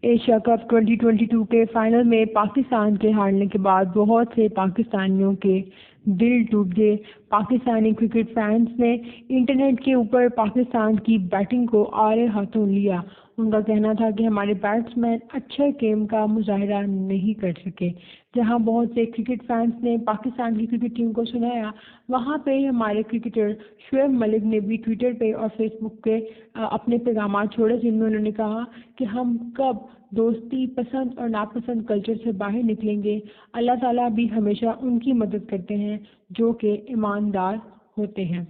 Asia cup 2022 کے final میں پاکستان کے ہارنے کے بعد بہت سے پاکستانیوں کے دل ٹوٹ گئے۔ پاکستانی کرکٹ فینس نے انٹرنیٹ کے اوپر پاکستان کی بیٹنگ کو آڑے ہاتھوں لیا۔ ان کا کہنا تھا کہ ہمارے بیٹسمین اچھے گیم کا مظاہرہ نہیں کر سکے۔ جہاں بہت سے کرکٹ فینس نے پاکستان کی کرکٹ ٹیم کو سنایا، وہاں پہ ہمارے کرکٹر شعیب ملک نے بھی ٹویٹر پہ اور فیس بک پہ اپنے پیغامات چھوڑے، جن میں انہوں نے کہا کہ ہم کب دوستی پسند اور ناپسند کلچر سے باہر نکلیں گے۔ اللہ تعالیٰ بھی ہمیشہ ان کی مدد کرتے ہیں جو کہ ایماندار ہوتے ہیں۔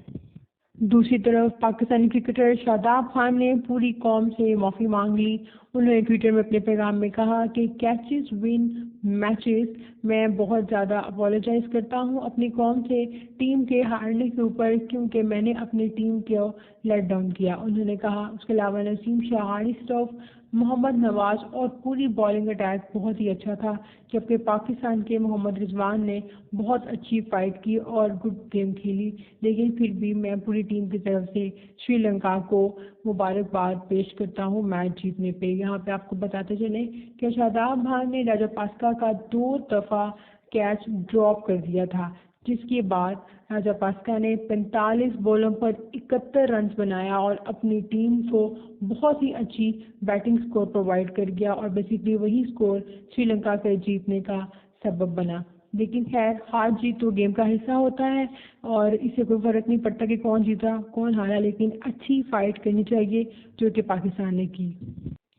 دوسری طرف پاکستانی کرکٹر شاداب خان نے پوری قوم سے معافی مانگ لی۔ انہوں نے ٹویٹر میں اپنے پیغام میں کہا کہ کیچز ون میچز، میں بہت زیادہ اپولوجائز کرتا ہوں اپنی قوم سے ٹیم کے ہارنے کے اوپر، کیونکہ میں نے اپنی ٹیم کو لیٹ ڈاؤن کیا۔ انہوں نے کہا اس کے علاوہ نسیم شاہ، حارث اسٹوف، محمد نواز اور پوری بالنگ اٹیک بہت ہی اچھا تھا، جبکہ پاکستان کے محمد رضوان نے بہت اچھی فائٹ کی اور گڈ گیم کھیلی، لیکن پھر بھی میں پوری ٹیم کی طرف سے سری لنکا کو مبارکباد پیش کرتا ہوں میچ جیتنے پہ۔ یہاں پہ آپ کو بتاتے چلیں کہ شاداب خان نے راجاپاکسا کا 2 دفعہ کیچ ڈراپ کر دیا تھا، جس کے بعد راجاپاکسا نے 45 بالوں پر 71 رنز بنایا اور اپنی ٹیم کو بہت ہی اچھی بیٹنگ سکور پرووائڈ کر گیا، اور بیسیکلی وہی سکور سری لنکا کے جیتنے کا سبب بنا۔ لیکن خیر، ہار جیت تو گیم کا حصہ ہوتا ہے اور اس سے کوئی فرق نہیں پڑتا کہ کون جیتا کون ہارا، لیکن اچھی فائٹ کرنی چاہیے جو کہ پاکستان نے کی۔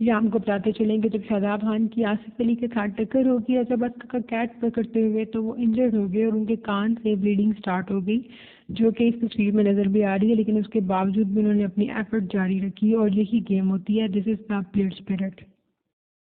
یا ہم کو بتاتے چلیں گے جب شاداب خان کی آصف علی کے ساتھ ٹکر ہوگی راجاپاکسا کا کیچ پکڑتے ہوئے تو وہ انجرڈ ہو گئے اور ان کے کان سے بلیڈنگ سٹارٹ ہو گئی، جو کہ اس تصویر میں نظر بھی آ رہی ہے، لیکن اس کے باوجود بھی انہوں نے اپنی ایفرٹ جاری رکھی اور یہی گیم ہوتی ہے، دس از دا پلیئر اسپرٹ۔